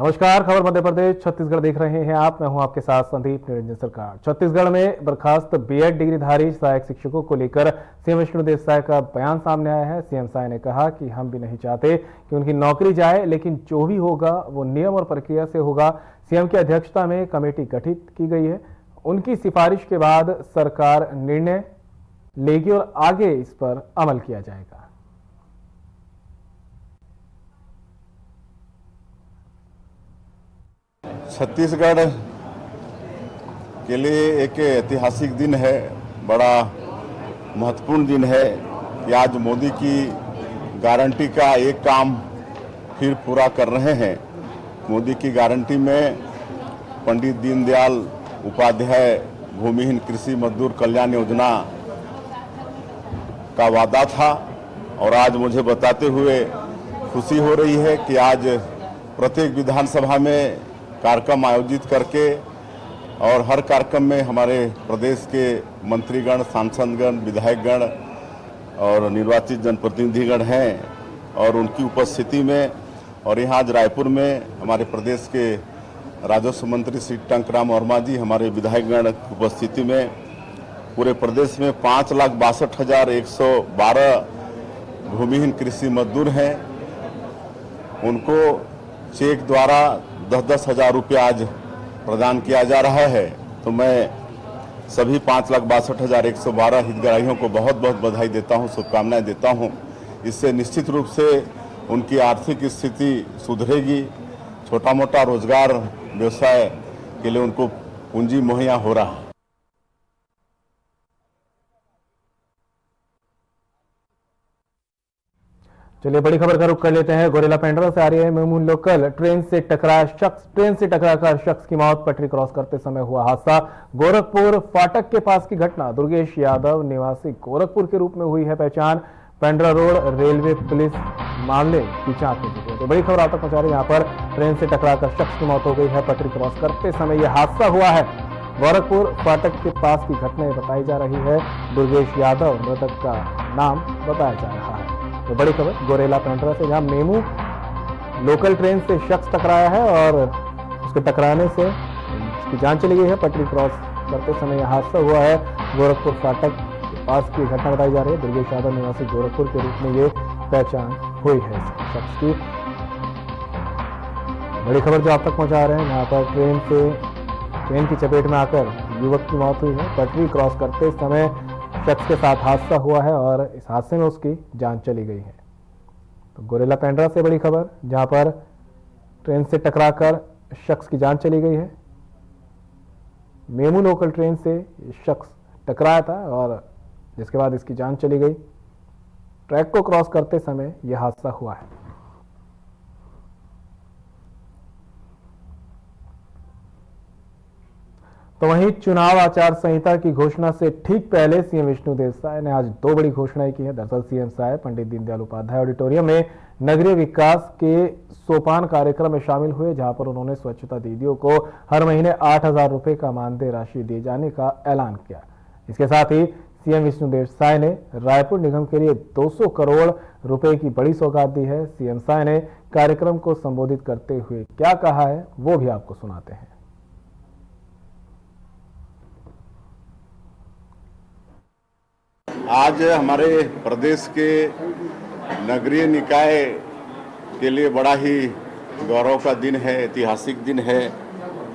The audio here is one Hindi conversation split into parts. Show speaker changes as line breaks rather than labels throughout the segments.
नमस्कार, खबर मध्य प्रदेश छत्तीसगढ़ देख रहे हैं आप। मैं हूं आपके साथ संदीप निरंजन सरकार। छत्तीसगढ़ में बर्खास्त बीएड डिग्रीधारी सहायक शिक्षकों को लेकर सीएम विष्णुदेव साय का बयान सामने आया है। सीएम साय ने कहा कि हम भी नहीं चाहते कि उनकी नौकरी जाए, लेकिन जो भी होगा वो नियम और प्रक्रिया से होगा। सीएम की अध्यक्षता में कमेटी गठित की गई है। उनकी सिफारिश के बाद सरकार निर्णय लेगी और आगे इस पर अमल किया जाएगा।
छत्तीसगढ़ के लिए एक ऐतिहासिक दिन है, बड़ा महत्वपूर्ण दिन है कि आज मोदी की गारंटी का एक काम फिर पूरा कर रहे हैं। मोदी की गारंटी में पंडित दीनदयाल उपाध्याय भूमिहीन कृषि मजदूर कल्याण योजना का वादा था और आज मुझे बताते हुए खुशी हो रही है कि आज प्रत्येक विधानसभा में कार्यक्रम आयोजित करके और हर कार्यक्रम में हमारे प्रदेश के मंत्रीगण, सांसदगण, विधायकगण और निर्वाचित जनप्रतिनिधिगण हैं और उनकी उपस्थिति में और यहाँ आज रायपुर में हमारे प्रदेश के राजस्व मंत्री श्री टंकराम वर्मा जी, हमारे विधायकगण की उपस्थिति में पूरे प्रदेश में 5,62,112 भूमिहीन कृषि मजदूर हैं। उनको चेक द्वारा 10-10 हज़ार रुपया आज प्रदान किया जा रहा है। तो मैं सभी 5,62,112 हितग्राहियों को बहुत बहुत बधाई देता हूं, शुभकामनाएं देता हूं। इससे निश्चित रूप से उनकी आर्थिक स्थिति सुधरेगी, छोटा मोटा रोजगार व्यवसाय के लिए उनको पूंजी मुहैया हो रहा है।
चलिए बड़ी खबर का रुख कर लेते हैं। गोरेला पेंड्रा से आ रही है मेमू लोकल ट्रेन से टकराकर शख्स की मौत। पटरी क्रॉस करते समय हुआ हादसा। गोरखपुर फाटक के पास की घटना। दुर्गेश यादव निवासी गोरखपुर के रूप में हुई है पहचान। पेंड्रा रोड रेलवे पुलिस मामले की जांच में जुटी है। तो बड़ी खबर आप तक पहुंचा रही है। यहाँ पर ट्रेन से टकराकर शख्स की मौत हो गई है। पटरी क्रॉस करते समय यह हादसा हुआ है। गोरखपुर फाटक के पास की घटना बताई जा रही है। दुर्गेश यादव मृतक का नाम बताया जा रहा है। तो बड़ी खबर गोरेला पेंड्रा से, जहां मेमू लोकल ट्रेन से शख्स टकराया है और उसके टकराने से उसकी जान चली गई है। पटरी क्रॉस करते समय यह हादसा हुआ है। गोरखपुर फाटक के पास की घटना बताई जा रही है। दुर्गेश यादव निवासी गोरखपुर के रूप में ये पहचान हुई है इस शख्स की। बड़ी खबर जो आप तक पहुंचा रहे हैं, यहाँ पर ट्रेन की चपेट में आकर युवक की मौत हुई है। पटरी क्रॉस करते समय शख्स के साथ हादसा हुआ है और इस हादसे में उसकी जान चली गई है। तो गोरेला पेंड्रा से बड़ी खबर, जहां पर ट्रेन से टकराकर शख्स की जान चली गई है। मेमू लोकल ट्रेन से शख्स टकराया था और जिसके बाद इसकी जान चली गई। ट्रैक को क्रॉस करते समय यह हादसा हुआ है। तो वहीं चुनाव आचार संहिता की घोषणा से ठीक पहले सीएम विष्णुदेव साय ने आज दो बड़ी घोषणाएं की है। दरअसल सीएम साय पंडित दीनदयाल उपाध्याय ऑडिटोरियम में नगरीय विकास के सोपान कार्यक्रम में शामिल हुए, जहां पर उन्होंने स्वच्छता दीदियों को हर महीने 8,000 रुपए का मानदेय राशि दिए जाने का ऐलान किया। इसके साथ ही सीएम विष्णुदेव साय ने रायपुर निगम के लिए 200 करोड़ रुपए की बड़ी सौगात दी है। सीएम साय ने कार्यक्रम को संबोधित करते हुए क्या कहा है वो भी आपको सुनाते हैं।
आज हमारे प्रदेश के नगरीय निकाय के लिए बड़ा ही गौरव का दिन है, ऐतिहासिक दिन है।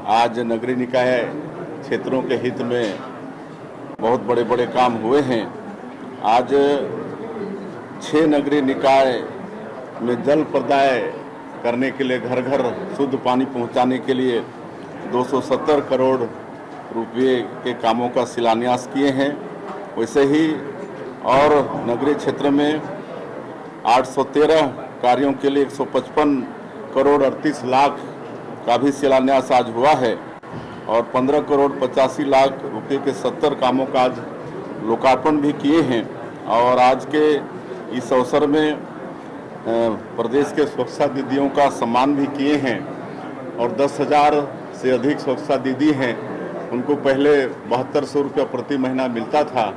आज नगरीय निकाय क्षेत्रों के हित में बहुत बड़े बड़े काम हुए हैं। आज 6 नगरीय निकाय में जल प्रदाय करने के लिए, घर घर शुद्ध पानी पहुंचाने के लिए 270 करोड़ रुपये के कामों का शिलान्यास किए हैं। वैसे ही और नगरीय क्षेत्र में 813 कार्यों के लिए 155 करोड़ 38 लाख का भी शिलान्यास आज हुआ है और 15 करोड़ 85 लाख रुपए के 70 कामों का आज लोकार्पण भी किए हैं। और आज के इस अवसर में प्रदेश के स्वच्छता दीदियों का सम्मान भी किए हैं और 10,000 से अधिक स्वच्छता दीदी हैं। उनको पहले 7200 रुपया प्रति महीना मिलता था,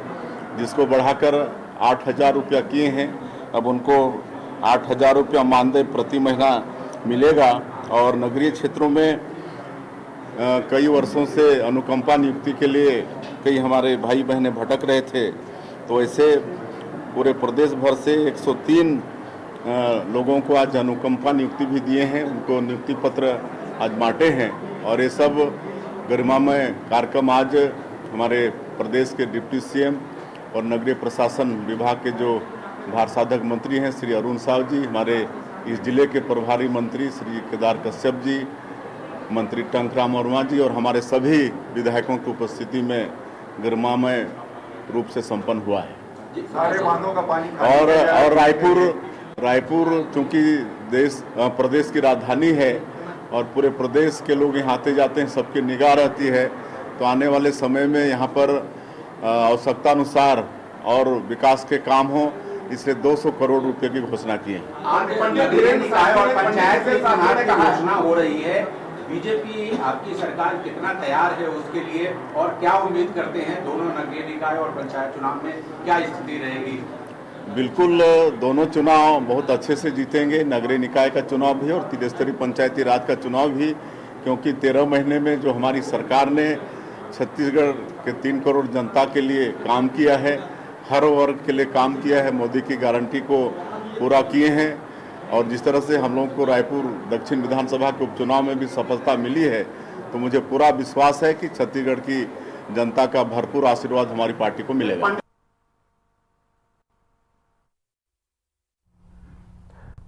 जिसको बढ़ाकर 8,000 रुपया किए हैं। अब उनको 8,000 रुपया मानदेय प्रति महीना मिलेगा और नगरीय क्षेत्रों में कई वर्षों से अनुकंपा नियुक्ति के लिए कई हमारे भाई बहनें भटक रहे थे। तो ऐसे पूरे प्रदेश भर से 103 लोगों को आज अनुकंपा नियुक्ति भी दिए हैं, उनको नियुक्ति पत्र आज बांटे हैं। और ये सब गरिमामय कार्यक्रम आज हमारे प्रदेश के डिप्टी सीएम और नगरीय प्रशासन विभाग के जो भारसाधक मंत्री हैं श्री अरुण साव जी, हमारे इस जिले के प्रभारी मंत्री श्री केदार कश्यप जी, मंत्री टंकराम वर्मा जी और हमारे सभी विधायकों की उपस्थिति में गरिमामय रूप से संपन्न हुआ है।
सारे बांधों का पानी
और रायपुर चूंकि प्रदेश की राजधानी है और पूरे प्रदेश के लोग यहाँ आते जाते हैं, सबकी निगाह रहती है, तो आने वाले समय में यहाँ पर आवश्यकता अनुसार और विकास के काम हो, इसलिए 200 करोड़ रुपए की घोषणा की है।
पंचायत से घोषणा हो रही है, बीजेपी आपकी सरकार कितना तैयार है उसके लिए और क्या उम्मीद करते हैं दोनों नगरीय निकाय और पंचायत चुनाव में क्या स्थिति रहेगी?
बिल्कुल, दोनों चुनाव बहुत अच्छे से जीतेंगे, नगरीय निकाय का चुनाव भी और त्रिस्तरीय पंचायती राज का चुनाव भी, क्योंकि 13 महीने में जो हमारी सरकार ने छत्तीसगढ़ के 3 करोड़ जनता के लिए काम किया है, हर वर्ग के लिए काम किया है, मोदी की गारंटी को पूरा किए हैं। और जिस तरह से हम लोगों को रायपुर दक्षिण विधानसभा के उपचुनाव में भी सफलता मिली है, तो मुझे पूरा विश्वास है कि छत्तीसगढ़ की जनता का भरपूर आशीर्वाद हमारी पार्टी को मिलेगा।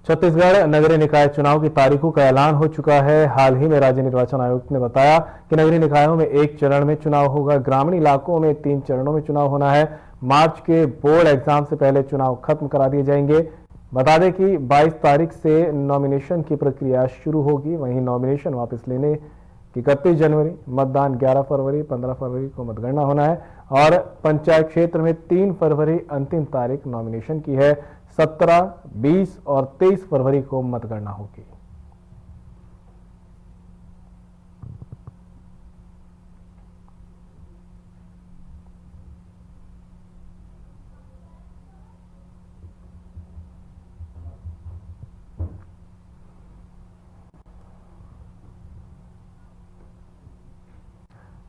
छत्तीसगढ़ नगरीय निकाय चुनाव की तारीखों का ऐलान हो चुका है। हाल ही में राज्य निर्वाचन आयोग ने बताया कि नगरीय निकायों में 1 चरण में चुनाव होगा, ग्रामीण इलाकों में 3 चरणों में चुनाव होना है। मार्च के बोर्ड एग्जाम से पहले चुनाव खत्म करा दिए जाएंगे। बता दें कि 22 तारीख से नॉमिनेशन की प्रक्रिया शुरू होगी, वहीं नॉमिनेशन वापस लेने की 31 जनवरी, मतदान 11 फरवरी, 15 फरवरी को मतगणना होना है और पंचायत क्षेत्र में 3 फरवरी अंतिम तारीख नॉमिनेशन की है। 17, 20 और 23 फरवरी को मतगणना होगी।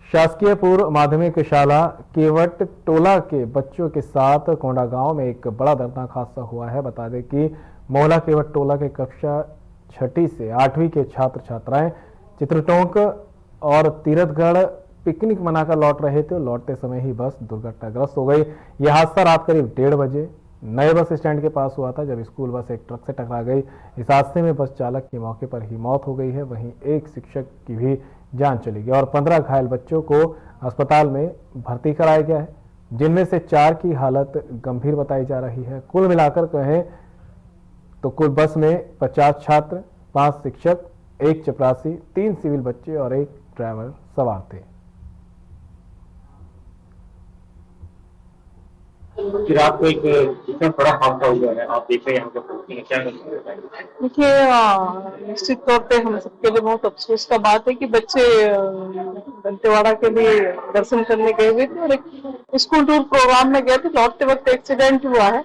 शासकीय पूर्व माध्यमिक शाला केवट टोला के बच्चों के साथ कोंडागांव में एक बड़ा दर्दनाक हादसा हुआ है। बता दें कि मोहला केवट टोला के कक्षा 6ठी से 8वीं के छात्र छात्राएं चित्रटोंक और तीरथगढ़ पिकनिक मनाकर लौट रहे थे। लौटते समय ही बस दुर्घटनाग्रस्त हो गई। यह हादसा रात करीब 1:30 बजे नए बस स्टैंड के पास हुआ था, जब स्कूल बस एक ट्रक से टकरा गई। इस हादसे में बस चालक की मौके पर ही मौत हो गई है, वहीं एक शिक्षक की भी जान चली गई और 15 घायल बच्चों को अस्पताल में भर्ती कराया गया है, जिनमें से 4 की हालत गंभीर बताई जा रही है। कुल मिलाकर कहें तो कुल बस में 50 छात्र, 5 शिक्षक, 1 चपरासी, 3 सिविल बच्चे और 1 ड्राइवर सवार थे।
फिर आपको एक इतना बड़ा हादसा हुआ है, आप देख रहे हैं क्या?
देखिए, निश्चित तौर पे हम सबके लिए बहुत अफसोस का बात है कि बच्चे दंतेवाड़ा के लिए दर्शन करने गए हुए थे और एक स्कूल टूर प्रोग्राम में गए थे। लौटते वक्त एक्सीडेंट हुआ है।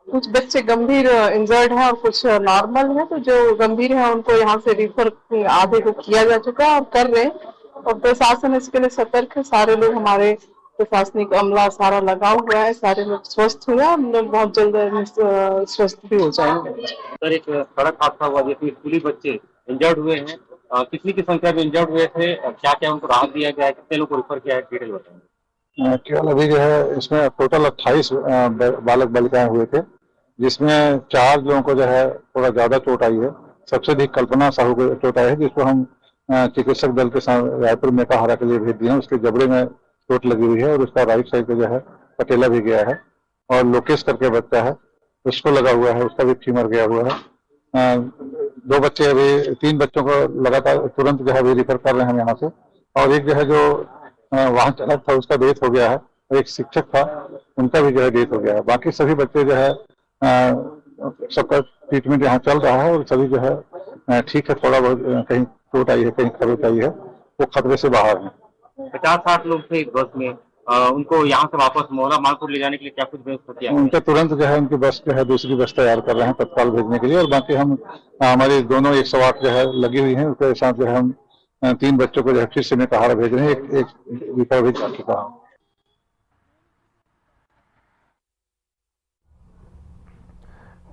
कुछ बच्चे गंभीर इंजर्ड हैं और कुछ नॉर्मल है। तो जो गंभीर है उनको यहाँ से रिफर आधे को किया जा चुका है और कर रहे हैं और प्रशासन इसके लिए सतर्क है। सारे लोग हमारे प्रशासनिक अमला सारा लगा हुआ है, सारे लोग स्वस्थ हुए और हम लोग बहुत जल्द स्वस्थ भी हो जाएंगे।
सर, एक सड़क हादसा हुआ जिसमें स्कूली बच्चे इंजर्ड हुए हैं, कितनी की संख्या में इंजर्ड हुए थे, क्या क्या उनको राहत दिया गया है, कितने लोग को रिफर किया है, डिटेल बताएंगे।
केवल अभी जो है इसमें टोटल 28 बालक बालिकाएं हुए थे, जिसमें 4 लोगों को जो है थोड़ा ज्यादा चोट आई है। सबसे अधिक कल्पना साहू को चोट आई है, जिसको हम चिकित्सक दल के साथ रायपुर मेकाहारा के लिए भेज दिए हैं। उसके जबड़े में चोट लगी हुई है और उसका राइट साइड पे जो है पटेला भी गया है। और लोकेश करके बच्चा है, उसको लगा हुआ है, उसका भी फीमर गया हुआ है। 2 बच्चे अभी 3 बच्चों को लगातार तुरंत जो है अभी रिफर कर रहे हैं यहाँ से। और एक जो है जो वाहन चालक था उसका डेथ हो गया है और एक शिक्षक था उनका भी जो है डेथ हो गया है। बाकी सभी बच्चे जो है सबका ट्रीटमेंट यहाँ चल रहा है और सभी जो है ठीक है। थोड़ा बहुत कहीं चोट आई है, कहीं खरोच आई है, वो खतरे से बाहर है।
50-60 लोग थे इस बस में, उनको यहाँ से वापस मोहला मालपुर ले जाने के लिए क्या कुछ व्यवस्था किया है?
उनका तुरंत जो है उनकी बस जो है दूसरी बस तैयार कर रहे हैं तत्काल भेजने के लिए। और बाकी हम हमारी दोनों 108 जो है लगी हुई हैं, उसके साथ जो है हम 3 बच्चों को जो है फिर से मेटाहारा भेज रहे हैं। एक विफल भी जा चुका है।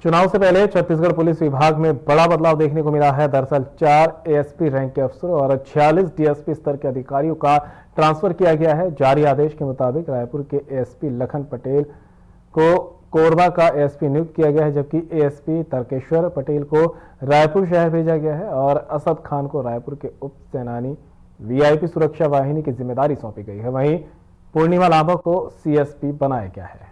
चुनाव से पहले छत्तीसगढ़ पुलिस विभाग में बड़ा बदलाव देखने को मिला है। दरअसल 4 एएसपी रैंक के अफसरों और 46 डीएसपी स्तर के अधिकारियों का ट्रांसफर किया गया है। जारी आदेश के मुताबिक रायपुर के एएसपी लखन पटेल को कोरबा का एएसपी नियुक्त किया गया है, जबकि एएसपी तर्केश्वर पटेल को रायपुर शहर भेजा गया है और असद खान को रायपुर के उप सेनानी वीआईपी सुरक्षा वाहिनी की जिम्मेदारी सौंपी गई है। वहीं पूर्णिमा लांबा को सीएसपी बनाया गया है।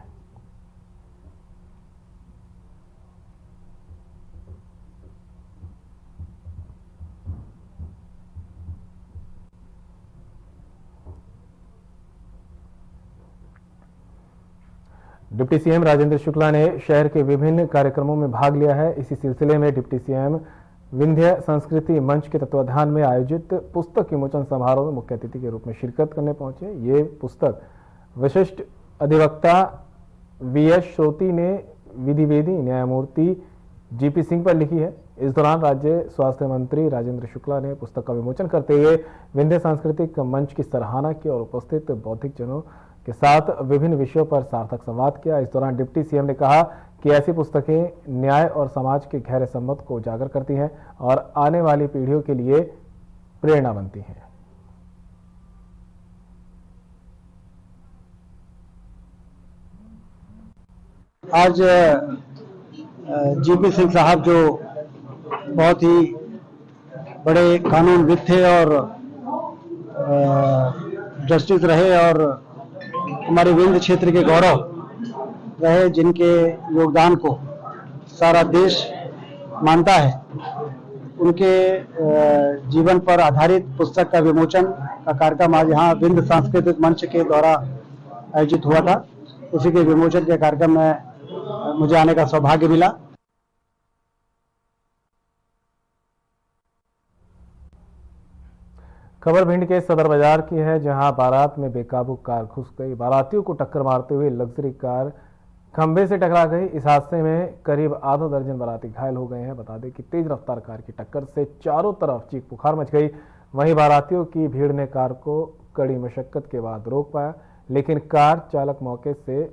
डिप्टी सीएम राजेंद्र शुक्ला ने शहर के विभिन्न कार्यक्रमों में भाग लिया है। इसी सिलसिले में डिप्टी सीएम विंध्य संस्कृति मंच के तत्वाधान में आयोजित पुस्तक विमोचन समारोह में मुख्य अतिथि के रूप में शिरकत करने पहुंचे। ये पुस्तक विशिष्ट अधिवक्ता वीएस श्रोती ने विधिवेदी न्यायमूर्ति जीपी सिंह पर लिखी है। इस दौरान राज्य स्वास्थ्य मंत्री राजेंद्र शुक्ला ने पुस्तक का विमोचन करते हुए विंध्य सांस्कृतिक मंच की सराहना की और उपस्थित बौद्धिक जनों के साथ विभिन्न विषयों पर सार्थक संवाद किया। इस दौरान डिप्टी सीएम ने कहा कि ऐसी पुस्तकें न्याय और समाज के गहरे संबंध को उजागर करती हैं और आने वाली पीढ़ियों के लिए प्रेरणा बनती हैं।
आज जीपी सिंह साहब जो बहुत ही बड़े कानूनविद थे और जस्टिस रहे और हमारे विंध्य क्षेत्र के गौरव रहे, जिनके योगदान को सारा देश मानता है, उनके जीवन पर आधारित पुस्तक का विमोचन का कार्यक्रम आज यहाँ विंध्य सांस्कृतिक मंच के द्वारा आयोजित हुआ था। उसी के विमोचन के कार्यक्रम में मुझे आने का सौभाग्य मिला।
खबर भिंड के सदर बाजार की है, जहां बारात में बेकाबू कार घुस गई। बारातियों को टक्कर मारते हुए लग्जरी कार खंभे से टकरा गई। इस हादसे में करीब आधा दर्जन बाराती घायल हो गए हैं। बता दें कि तेज रफ्तार कार की टक्कर से चारों तरफ चीख पुकार मच गई। वहीं बारातियों की भीड़ ने कार को कड़ी मशक्कत के बाद रोक पाया, लेकिन कार चालक मौके से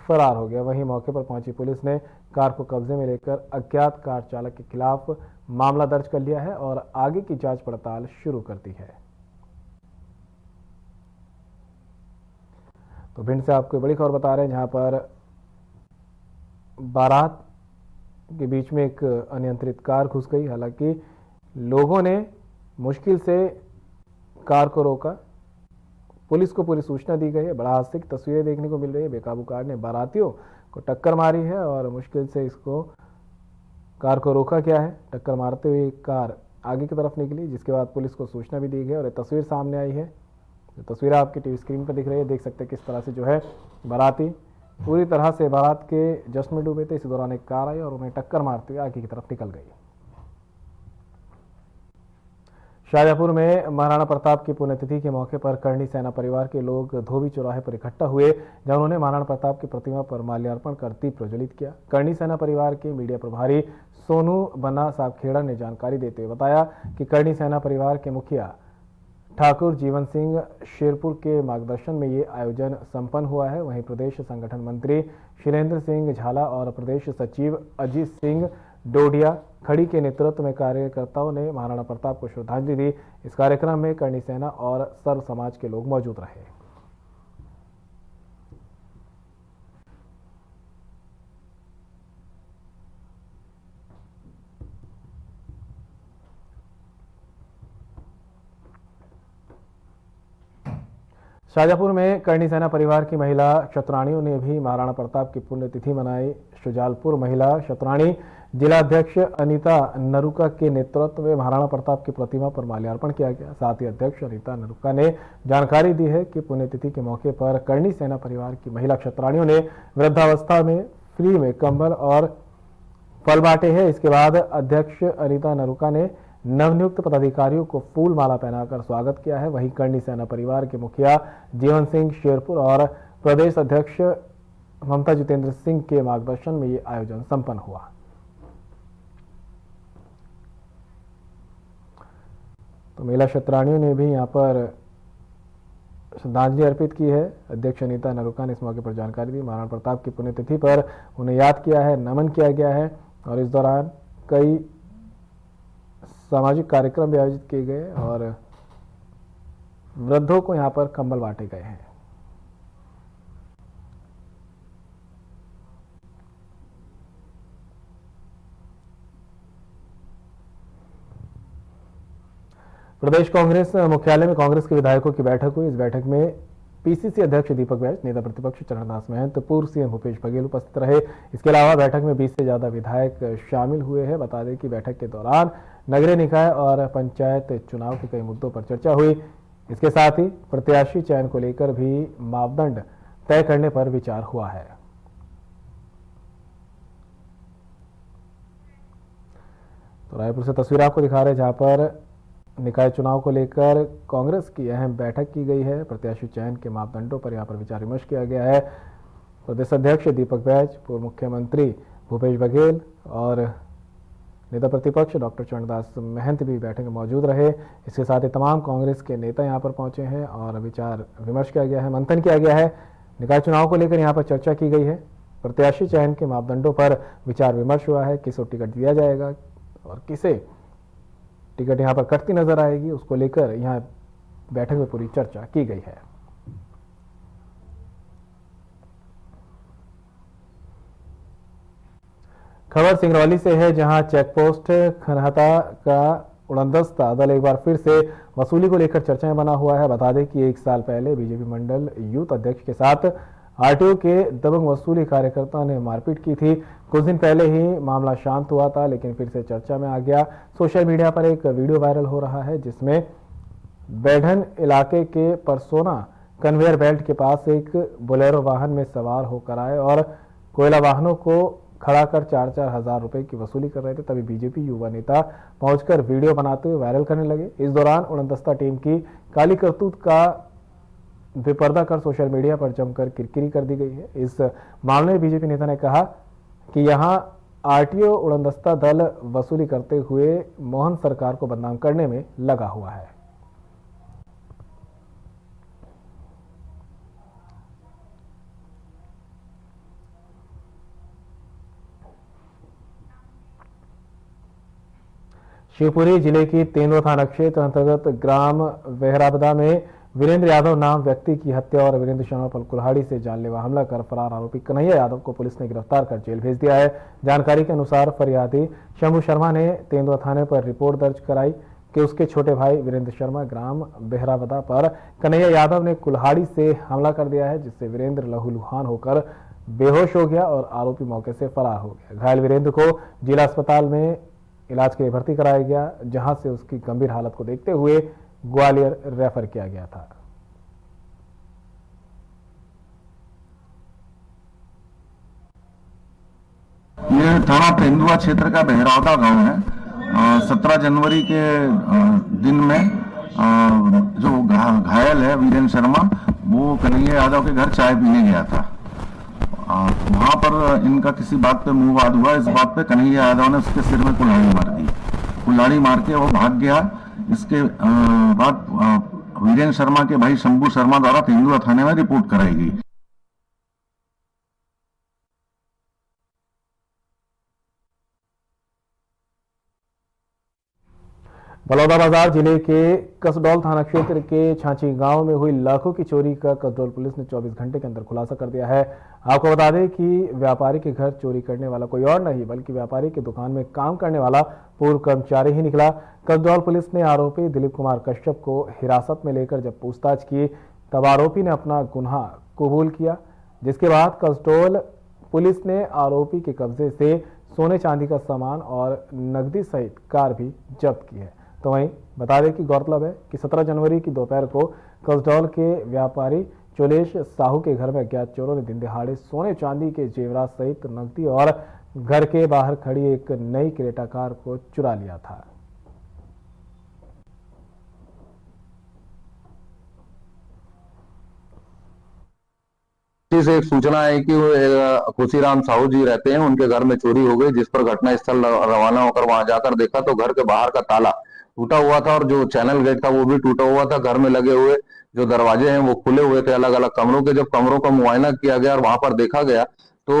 फरार हो गया। वहीं मौके पर पहुंची पुलिस ने कार को कब्जे में लेकर अज्ञात कार चालक के खिलाफ मामला दर्ज कर लिया है और आगे की जांच पड़ताल शुरू कर दी है। तो भिंड से आपको बड़ी खबर बता रहे हैं, जहां पर बारात के बीच में एक अनियंत्रित कार घुस गई। हालांकि लोगों ने मुश्किल से कार को रोका। पुलिस को पूरी सूचना दी गई है। बड़ा हादसे की तस्वीरें देखने को मिल रही है। बेकाबू कार ने बारातियों को टक्कर मारी है और मुश्किल से इसको कार को रोका गया है। टक्कर मारते हुए कार आगे की तरफ निकली, जिसके बाद पुलिस को सूचना भी दी गई और ये तस्वीर सामने आई है। तस्वीर आपकी टीवी स्क्रीन पर दिख रही है। देख सकते हैं किस तरह से जो है बाराती पूरी तरह से बारात के जश्न में डूबे थे। इसी दौरान एक कार आई और उन्हें टक्कर मारते हुए आगे की तरफ निकल गई। शाजापुर में महाराणा प्रताप की पुण्यतिथि के मौके पर करणी सेना परिवार के लोग धोबी चौराहे पर इकट्ठा हुए, जहां उन्होंने महाराणा प्रताप की प्रतिमा पर माल्यार्पण कर दीप प्रज्वलित किया। करणी सेना परिवार के मीडिया प्रभारी सोनू बन्ना साहब खेड़ा ने जानकारी देते हुए बताया कि करणी सेना परिवार के मुखिया ठाकुर जीवन सिंह शेरपुर के मार्गदर्शन में ये आयोजन संपन्न हुआ है। वहीं प्रदेश संगठन मंत्री शैलेंद्र सिंह झाला और प्रदेश सचिव अजीत सिंह डोडिया खड़ी के नेतृत्व में कार्यकर्ताओं ने महाराणा प्रताप को श्रद्धांजलि दी। इस कार्यक्रम में करणी सेना और सर्व समाज के लोग मौजूद रहे। शाजापुर में करणी सेना परिवार की महिला शतराणियों ने भी महाराणा प्रताप की पुण्यतिथि मनाई। शुजालपुर महिला शतराणी जिलाध्यक्ष अनीता नरुका के नेतृत्व में महाराणा प्रताप की प्रतिमा पर माल्यार्पण किया गया। साथ ही अध्यक्ष अनीता नरुका ने जानकारी दी है कि पुण्यतिथि के मौके पर करणी सेना परिवार की महिला शतराणियों ने वृद्धावस्था में फ्री में कंबल और फल बांटे हैं। इसके बाद अध्यक्ष अनीता नरुका ने नवनियुक्त पदाधिकारियों को फूल माला पहनाकर स्वागत किया है। वहीं करनी सेना परिवार के मुखिया जीवन सिंह शेरपुर और प्रदेश अध्यक्ष ममता जितेंद्र सिंह के मार्गदर्शन में ये आयोजन संपन्न हुआ। तो महिला क्षेत्राणियों ने भी यहां पर श्रद्धांजलि अर्पित की है। अध्यक्ष अनीता नरुका ने इस मौके पर जानकारी दी। महाराणा प्रताप की पुण्यतिथि पर उन्हें याद किया है, नमन किया गया है और इस दौरान कई सामाजिक कार्यक्रम भी आयोजित किए गए और वृद्धों को यहां पर कंबल बांटे गए हैं। प्रदेश कांग्रेस मुख्यालय में कांग्रेस के विधायकों की बैठक हुई। इस बैठक में पीसीसी अध्यक्ष दीपक बैज, नेता प्रतिपक्ष चरणदास महंत, पूर्व सीएम भूपेश बघेल उपस्थित रहे। इसके अलावा बैठक में 20 से ज्यादा विधायक शामिल हुए हैं। बता दें कि बैठक के दौरान नगरीय निकाय और पंचायत चुनाव के कई मुद्दों पर चर्चा हुई। इसके साथ ही प्रत्याशी चयन को लेकर भी मापदंड तय करने पर विचार हुआ है। तो रायपुर से तस्वीर आपको दिखा रहे हैं जहां पर निकाय चुनाव को लेकर कांग्रेस की अहम बैठक की गई है। प्रत्याशी चयन के मापदंडों पर यहां पर विचार विमर्श किया गया है। प्रदेश अध्यक्ष दीपक बैज, पूर्व मुख्यमंत्री भूपेश बघेल और नेता प्रतिपक्ष डॉक्टर चरणदास महंत भी बैठक में मौजूद रहे। इसके साथ ही तमाम कांग्रेस के नेता यहां पर पहुंचे हैं और विचार विमर्श किया गया है, मंथन किया गया है। निकाय चुनाव को लेकर यहां पर चर्चा की गई है। प्रत्याशी चयन के मापदंडों पर विचार विमर्श हुआ है, किसको टिकट दिया जाएगा और किसे टिकट यहां पर कटती नजर आएगी, उसको लेकर यहां बैठक में पूरी चर्चा की गई है। खबर सिंगरौली से है जहां चेकपोस्ट खनहता का उड़नदस्ता दल एक बार फिर से वसूली को लेकर चर्चा में बना हुआ है। बता दें कि 1 साल पहले बीजेपी मंडल यूथ अध्यक्ष के साथ आरटीओ के दबंग वसूली कार्यकर्ता ने मारपीट की थी। कुछ दिन पहले ही मामला शांत हुआ था, लेकिन फिर से चर्चा में आ गया। सोशल मीडिया पर एक वीडियो वायरल हो रहा है जिसमें बैढन इलाके के परसोना कन्वेयर बेल्ट के पास एक बोलेरो वाहन में सवार होकर आए और कोयला वाहनों को खड़ा कर 4-4 हजार रुपए की वसूली कर रहे थे। तभी बीजेपी युवा नेता पहुंचकर वीडियो बनाते हुए वायरल करने लगे। इस दौरान उड़नदस्ता टीम की काली करतूत का बेपर्दा कर सोशल मीडिया पर जमकर किरकिरी कर दी गई है। इस मामले में बीजेपी नेता ने कहा कि यहां आरटीओ उड़नदस्ता दल वसूली करते हुए मोहन सरकार को बदनाम करने में लगा हुआ है। शिवपुरी जिले की तेंदुआ थाना क्षेत्र अंतर्गत ग्राम वेहराबदा में वीरेंद्र यादव नाम व्यक्ति की हत्या और वीरेंद्र शर्मा पर कुल्हाड़ी से जानलेवा हमला कर फरार आरोपी कन्हैया यादव को पुलिस ने गिरफ्तार कर जेल भेज दिया है। जानकारी के अनुसार फरियादी शंभू शर्मा ने तेंदुआ थाने पर रिपोर्ट दर्ज कराई कि उसके छोटे भाई वीरेंद्र शर्मा ग्राम बेहराबदा पर कन्हैया यादव ने कुल्हाड़ी से हमला कर दिया है, जिससे वीरेंद्र लहूलुहान होकर बेहोश हो गया और आरोपी मौके से फरार हो गया। घायल वीरेंद्र को जिला अस्पताल में इलाज के लिए भर्ती कराया गया, जहां से उसकी गंभीर हालत को देखते हुए ग्वालियर रेफर किया गया था।
ये थाना तेंदुआ क्षेत्र का बहरावदा गांव है। 17 जनवरी के दिन में जो घायल है वीरेंद्र शर्मा, वो कन्हैया यादव के घर चाय पीने गया था। वहां पर इनका किसी बात पे मुंहवाद हुआ। इस बात पे कन्हैया यादव ने उसके सिर में कुल्हाड़ी मार दी। कुल्हाड़ी मार के वो भाग गया। इसके बाद वीरेंद्र शर्मा के भाई शंभू शर्मा द्वारा तेंदुआ थाने में रिपोर्ट कराई गई।
बलौदाबाजार जिले के कसडौल थाना क्षेत्र के छाछी गांव में हुई लाखों की चोरी का कसडौल पुलिस ने 24 घंटे के अंदर खुलासा कर दिया है। आपको बता दें कि व्यापारी के घर चोरी करने वाला कोई और नहीं बल्कि व्यापारी की दुकान में काम करने वाला पूर्व कर्मचारी ही निकला। कसडौल पुलिस ने आरोपी दिलीप कुमार कश्यप को हिरासत में लेकर जब पूछताछ की तब आरोपी ने अपना गुनाह कबूल किया, जिसके बाद कसडौल पुलिस ने आरोपी के कब्जे से सोने चांदी का सामान और नकदी सहित कार भी जब्त की है। तो वहीं बता दें कि गौरतलब है कि 17 जनवरी की दोपहर को कसडौल के व्यापारी चोलेश साहू के घर में अज्ञात चोरों ने दिन दिहाड़े सोने चांदी के जेवरात सहित नकदी और घर के बाहर खड़ी एक नई क्रेटा कार को चुरा लिया था।
इसी से एक सूचना है कि खुशीराम साहू जी रहते हैं, उनके घर में चोरी हो गई, जिस पर घटना स्थल रवाना होकर वहां जाकर देखा तो घर के बाहर का ताला टूटा हुआ था और जो चैनल गेट था वो भी टूटा हुआ था। घर में लगे हुए जो दरवाजे हैं वो खुले हुए थे अलग अलग कमरों के। जब कमरों का मुआयना किया गया और वहां पर देखा गया तो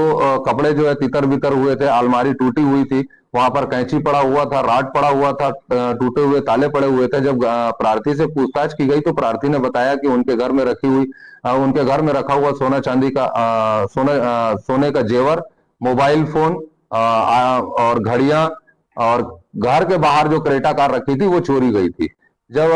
कपड़े जो है तितर बितर हुए थे, अलमारी टूटी हुई थी, वहां पर कैंची पड़ा हुआ था, राड पड़ा हुआ था, टूटे हुए ताले पड़े हुए थे। जब प्रार्थी से पूछताछ की गई तो प्रार्थी ने बताया कि उनके घर में रखी हुई उनके घर में रखा हुआ सोना चांदी का सोने का जेवर, मोबाइल फोन और घड़ियां और घर के बाहर जो क्रेटा कार रखी थी वो चोरी गई थी। जब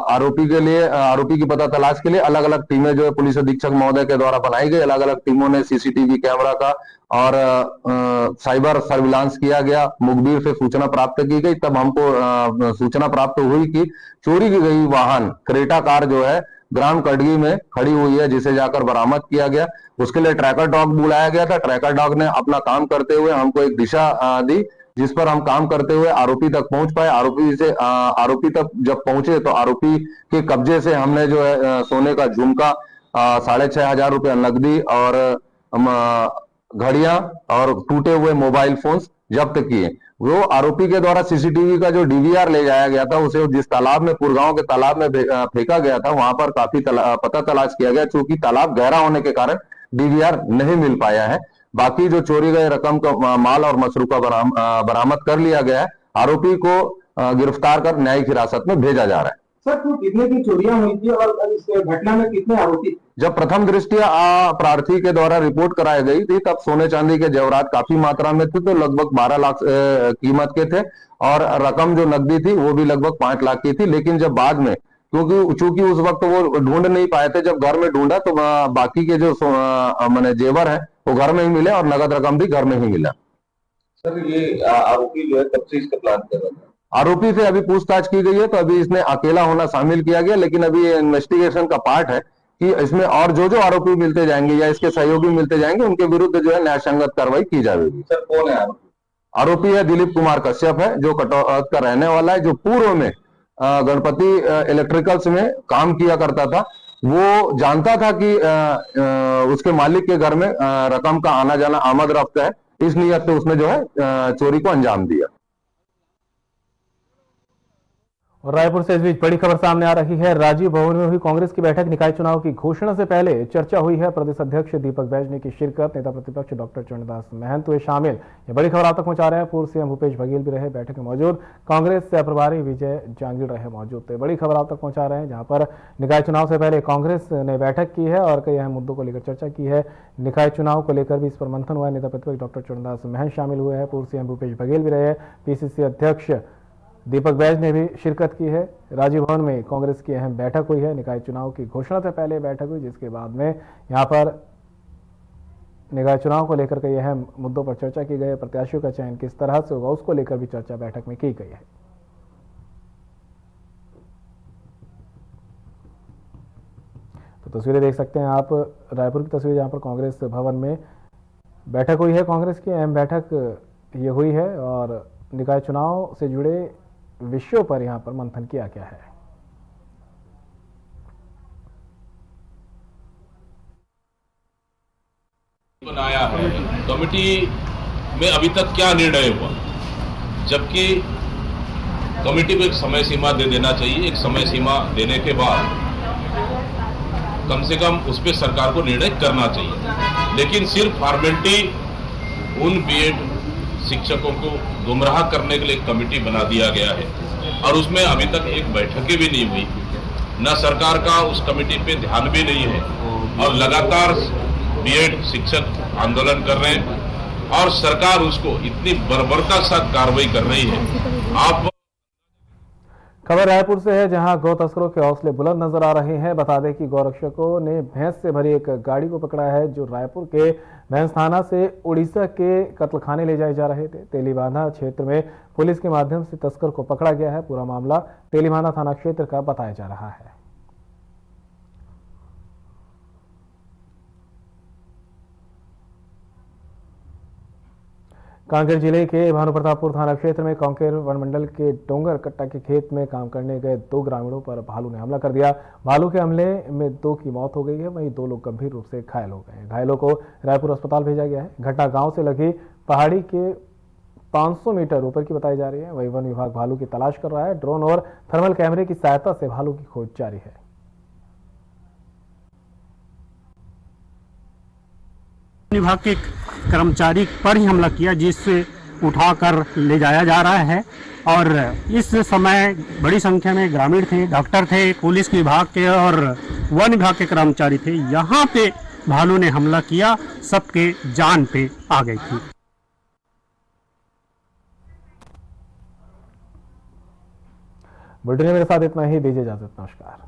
आरोपी की पता तलाश के लिए अलग अलग टीमें जो है पुलिस अधीक्षक महोदय के द्वारा बनाई गई, अलग अलग टीमों ने सीसीटीवी कैमरा का और साइबर सर्विलांस किया गया, मुखबिर से सूचना प्राप्त की गई। तब हमको सूचना प्राप्त हुई कि चोरी की गई वाहन क्रेटा कार जो है ग्राम कटगी में खड़ी हुई है, जिसे जाकर बरामद किया गया। उसके लिए ट्रैकर डॉग बुलाया गया था। ट्रैकर डॉग ने अपना काम करते हुए हमको एक दिशा दी, जिस पर हम काम करते हुए आरोपी तक पहुंच पाए। आरोपी तक जब पहुंचे तो आरोपी के कब्जे से हमने जो है सोने का झुमका, 6,500 रुपया नकदी और घड़ियां और टूटे हुए मोबाइल फोन्स जब्त किए। वो आरोपी के द्वारा सीसीटीवी का जो डीवीआर ले जाया गया था, उसे जिस तालाब में पुरगांव के तालाब में फेंका गया था, वहां पर काफी पता तलाश किया गया। चूंकि तालाब गहरा होने के कारण डीवीआर नहीं मिल पाया है। बाकी जो चोरी गए रकम का माल और मसरूका बरामद कर लिया गया है। आरोपी को गिरफ्तार कर न्यायिक हिरासत में भेजा जा रहा है।
सर, तो कितने की चोरियां हुई थी और इस घटना में कितने आरोपी?
जब प्रथम दृष्टया प्रार्थी के द्वारा रिपोर्ट कराई गई थी तब सोने चांदी के जेवरात काफी मात्रा में थे, तो लगभग 12 लाख कीमत के थे और रकम जो नकदी थी वो भी लगभग 5 लाख की थी। लेकिन जब बाद में चूंकि उस वक्त वो ढूंढ नहीं पाए थे, जब घर में ढूंढा तो बाकी के जो मैंने जेवर है वो घर में ही मिले और नगद रकम भी घर में ही मिला।
सर, ये आरोपी जो है कब से इसका प्लान कर रहा था?
आरोपी से अभी पूछताछ की गई है, तो अभी इसने अकेला होना शामिल किया गया, लेकिन अभी ये इन्वेस्टिगेशन का पार्ट है कि इसमें और जो आरोपी मिलते जाएंगे या इसके सहयोगी मिलते जाएंगे उनके विरुद्ध जो है न्यायसंगत कार्रवाई की जाएगी।
सर, कौन है आरोपी?
आरोपी है दिलीप कुमार कश्यप है, जो कटौत का रहने वाला है, जो पूर्व में गणपति इलेक्ट्रिकल्स में काम किया करता था। वो जानता था कि उसके मालिक के घर में रकम का आना जाना आमद रफ्त है, इस नियत से उसने जो है चोरी को अंजाम दिया।
और रायपुर से इस बीच बड़ी खबर सामने आ रही है। राजीव भवन में हुई कांग्रेस की बैठक, निकाय चुनाव की घोषणा से पहले चर्चा हुई है। प्रदेश अध्यक्ष दीपक बैजने की शिरकत, नेता प्रतिपक्ष डॉक्टर चरणदास महंत हुए शामिल। ये बड़ी खबर आप तक पहुंचा रहे हैं। पूर्व सीएम भूपेश बघेल भी रहे बैठक में मौजूद, कांग्रेस से प्रभारी विजय जांगिड़ रहे मौजूद। तो बड़ी खबर आप तक पहुंचा रहे हैं, जहां पर निकाय चुनाव से पहले कांग्रेस ने बैठक की है और कई अहम मुद्दों को लेकर चर्चा की है। निकाय चुनाव को लेकर भी इस पर मंथन हुआ है। नेता प्रतिपक्ष डॉक्टर चरणदास महंत शामिल हुए हैं, पूर्व सीएम भूपेश बघेल भी रहे, पीसीसी अध्यक्ष दीपक बैज ने भी शिरकत की है। राजीव भवन में कांग्रेस की अहम बैठक हुई है। निकाय चुनाव की घोषणा से पहले बैठक हुई, जिसके बाद में यहां पर निकाय चुनाव को लेकर कई अहम मुद्दों पर चर्चा की गई। प्रत्याशियों का चयन किस तरह से होगा उसको लेकर भी चर्चा बैठक में की गई है। तो तस्वीरें देख सकते हैं आप, रायपुर की तस्वीर, जहां पर कांग्रेस भवन में बैठक हुई है। कांग्रेस की अहम बैठक ये हुई है और निकाय चुनाव से जुड़े विषयों पर यहां पर मंथन किया गया है।
बनाया है कमेटी में अभी तक क्या निर्णय हुआ, जबकि कमेटी को एक समय सीमा दे देना चाहिए। एक समय सीमा देने के बाद कम से कम उस पर सरकार को निर्णय करना चाहिए। लेकिन सिर्फ फॉर्मेलिटी उन बीएड शिक्षकों को गुमराह करने के लिए कमेटी बना दिया गया है और उसमें अभी तक एक बैठकें भी नहीं हुई। न सरकार का उस कमेटी पे ध्यान भी नहीं है और लगातार बीएड शिक्षक आंदोलन कर रहे हैं और सरकार उसको इतनी बर्बरता के साथ कार्रवाई कर रही है। आप
खबर रायपुर से है, जहां गौ तस्करों के हौसले बुलंद नजर आ रहे हैं। बता दें कि गौरक्षकों ने भैंस से भरी एक गाड़ी को पकड़ा है, जो रायपुर के भैंस थाना से उड़ीसा के कत्लखाने ले जाए जा रहे थे। तेलीबांधा क्षेत्र में पुलिस के माध्यम से तस्कर को पकड़ा गया है। पूरा मामला तेलीबांधा थाना क्षेत्र का बताया जा रहा है। कांकेर जिले के भानुप्रतापपुर थाना क्षेत्र में कांकेर वन मंडल के डोंगर कट्टा के खेत में काम करने गए 2 ग्रामीणों पर भालू ने हमला कर दिया। भालू के हमले में 2 की मौत हो गई है, वहीं 2 लोग गंभीर रूप से घायल हो गए हैं। घायलों को रायपुर अस्पताल भेजा गया है। घटना गांव से लगी पहाड़ी के 500 मीटर ऊपर की बताई जा रही है। वहीं वन विभाग भालू की तलाश कर रहा है। ड्रोन और थर्मल कैमरे की सहायता से भालू की खोज जारी है।
विभाग के कर्मचारी पर ही हमला किया, जिससे उठाकर ले जाया जा रहा है और इस समय बड़ी संख्या में ग्रामीण थे, डॉक्टर थे, पुलिस विभाग के और वन विभाग के कर्मचारी थे। यहाँ पे भालू ने हमला किया, सबके जान पे आ गई थी।
बुलेटिन में मेरे साथ इतना ही, दीजिए इजाजत, नमस्कार।